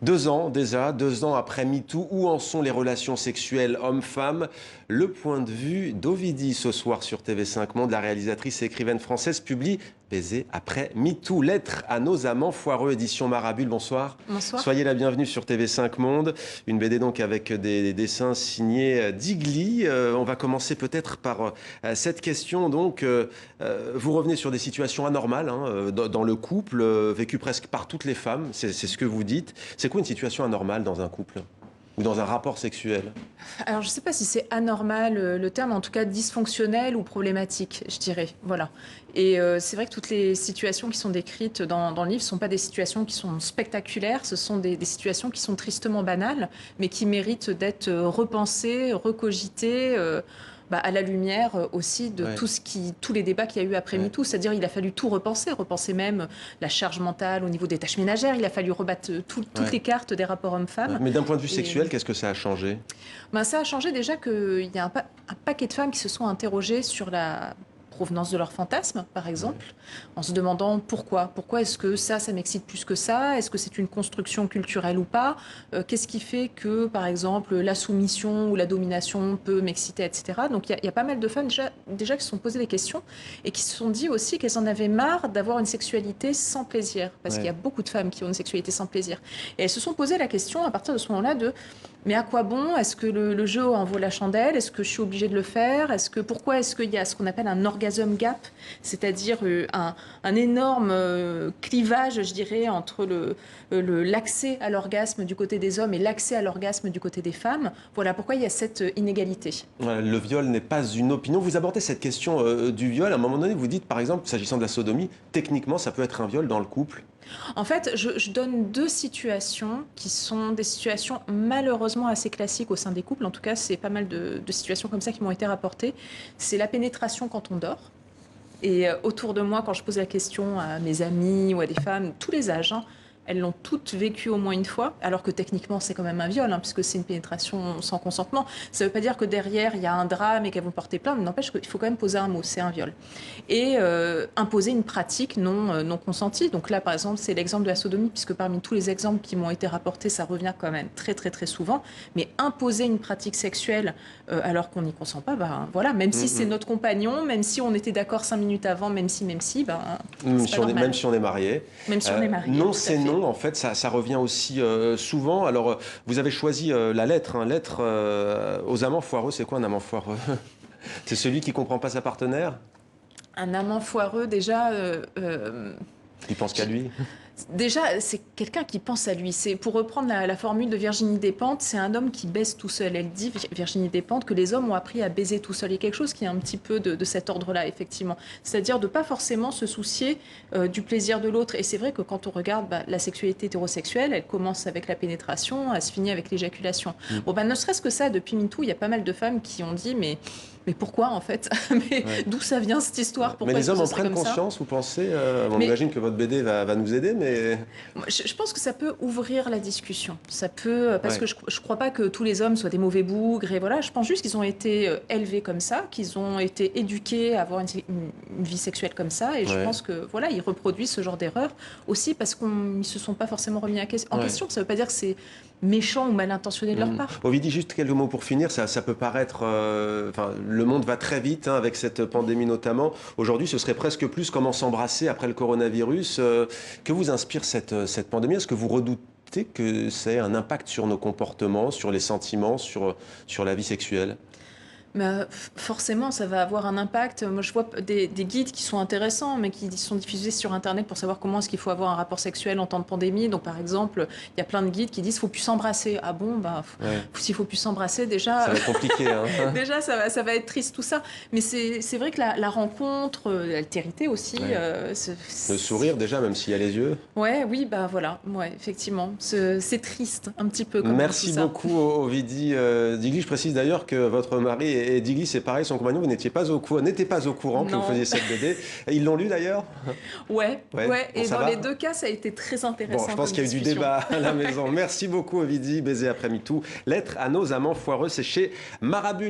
2 ans déjà, 2 ans après MeToo, où en sont les relations sexuelles hommes-femmes? Le point de vue d'Ovidie ce soir sur TV5 Monde. La réalisatrice et écrivaine française publie Baiser après MeToo. Lettre à nos amants foireux, édition Marabule. Bonsoir. Bonsoir. Soyez la bienvenue sur TV5 Monde. Une BD donc avec des dessins signés d'Igli. On va commencer peut-être par cette question. Donc, vous revenez sur des situations anormales dans le couple, vécues presque par toutes les femmes. C'est ce que vous dites. C'est quoi une situation anormale dans un couple ou dans un rapport sexuel? Alors, je ne sais pas si c'est anormal le terme, en tout cas dysfonctionnel ou problématique, je dirais. Voilà. Et c'est vrai que toutes les situations qui sont décrites dans le livre ne sont pas des situations qui sont spectaculaires, ce sont des situations qui sont tristement banales, mais qui méritent d'être repensées, recogitées. À la lumière aussi de tous les débats qu'il y a eu après MeToo. C'est-à-dire il a fallu tout repenser même la charge mentale au niveau des tâches ménagères. Il a fallu rebattre toutes les cartes des rapports hommes-femmes. Mais d'un point de vue sexuel, qu'est-ce que ça a changé? Ça a changé déjà qu'il y a un paquet de femmes qui se sont interrogées sur la provenance de leurs fantasmes, par exemple, en se demandant pourquoi. Pourquoi est-ce que ça m'excite plus que ça? Est-ce que c'est une construction culturelle ou pas? Qu'est-ce qui fait que, par exemple, la soumission ou la domination peut m'exciter, etc. Donc il y a pas mal de femmes déjà qui se sont posées des questions et qui se sont dit aussi qu'elles en avaient marre d'avoir une sexualité sans plaisir. Parce qu'il y a beaucoup de femmes qui ont une sexualité sans plaisir. Et elles se sont posées la question à partir de ce moment-là de mais à quoi bon? Est-ce que le jeu en vaut la chandelle? Est-ce que je suis obligée de le faire? Pourquoi est-ce qu'il y a ce qu'on appelle un orgasm gap, c'est-à-dire un énorme clivage, je dirais, entre l'accès à l'orgasme du côté des hommes et l'accès à l'orgasme du côté des femmes? Voilà pourquoi il y a cette inégalité. Le viol n'est pas une opinion. Vous abordez cette question du viol. À un moment donné, vous dites, par exemple, s'agissant de la sodomie, techniquement, ça peut être un viol dans le couple. En fait, je donne deux situations qui sont des situations malheureusement assez classiques au sein des couples. En tout cas, c'est pas mal de situations comme ça qui m'ont été rapportées. C'est la pénétration quand on dort. Et autour de moi, quand je pose la question à mes amis ou à des femmes, tous les âges, elles l'ont toutes vécu au moins une fois, alors que techniquement, c'est quand même un viol, puisque c'est une pénétration sans consentement. Ça ne veut pas dire que derrière, il y a un drame et qu'elles vont porter plainte, mais n'empêche qu'il faut quand même poser un mot, c'est un viol. Et imposer une pratique non consentie. Donc là, par exemple, c'est l'exemple de la sodomie, puisque parmi tous les exemples qui m'ont été rapportés, ça revient quand même très, très, très souvent. Mais imposer une pratique sexuelle alors qu'on n'y consent pas, voilà, même si c'est notre compagnon, même si on était d'accord 5 minutes avant, même si, même si on est marié. Même si on est marié. Non, c'est non, en fait, ça revient aussi souvent. Alors, vous avez choisi la lettre, lettre aux amants foireux. C'est quoi un amant foireux? C'est celui qui ne comprend pas sa partenaire? Un amant foireux, déjà... Il pense qu'à lui. Déjà, c'est quelqu'un qui pense à lui. C'est, pour reprendre la formule de Virginie Despentes, c'est un homme qui baise tout seul. Elle dit, Virginie Despentes, que les hommes ont appris à baiser tout seul. Il y a quelque chose qui est un petit peu de cet ordre-là, effectivement. C'est-à-dire de ne pas forcément se soucier du plaisir de l'autre. Et c'est vrai que quand on regarde la sexualité hétérosexuelle, elle commence avec la pénétration, elle se finit avec l'éjaculation. Ne serait-ce que ça, depuis MeToo, il y a pas mal de femmes qui ont dit, mais pourquoi en fait? D'où ça vient cette histoire? Pourquoi mais les hommes en prennent conscience, vous pensez? On imagine que votre BD va nous aider, mais... Je pense que ça peut ouvrir la discussion. Ça peut, parce que je ne crois pas que tous les hommes soient des mauvais bougres. Et voilà, je pense juste qu'ils ont été élevés comme ça, qu'ils ont été éduqués à avoir une vie sexuelle comme ça. Et je pense que voilà, ils reproduisent ce genre d'erreur aussi parce qu'ils ne se sont pas forcément remis en question. Ça ne veut pas dire que c'est méchant ou mal intentionné de leur part. Ovidie, juste quelques mots pour finir. Ça peut paraître... le monde va très vite avec cette pandémie notamment. Aujourd'hui, ce serait presque plus comment s'embrasser après le coronavirus. Que vous inspire cette pandémie? Est-ce que vous redoutez que ça ait un impact sur nos comportements, sur les sentiments, sur la vie sexuelle? Forcément, ça va avoir un impact. Moi, je vois des guides qui sont intéressants, mais qui sont diffusés sur Internet pour savoir comment est-ce qu'il faut avoir un rapport sexuel en temps de pandémie. Donc, par exemple, il y a plein de guides qui disent qu'il ne faut plus s'embrasser. Ah bon, s'il ne faut plus s'embrasser, déjà... Ça va être compliqué. Déjà, ça va être triste, tout ça. Mais c'est vrai que la rencontre, l'altérité aussi... Le sourire, déjà, même s'il y a les yeux. Oui, voilà. Effectivement. C'est triste, un petit peu. Merci beaucoup, Ovidie Digli. Je précise d'ailleurs que votre mari et Digli, c'est pareil, son compagnon, vous n'étiez pas au courant que vous faisiez cette BD. Ils l'ont lu d'ailleurs? Ouais. Et dans les deux cas, ça a été très intéressant. Je pense qu'il y a eu du débat à la maison. Merci beaucoup, Ovidie. Baiser après MeToo. Lettre à nos amants foireux, c'est chez Marabule.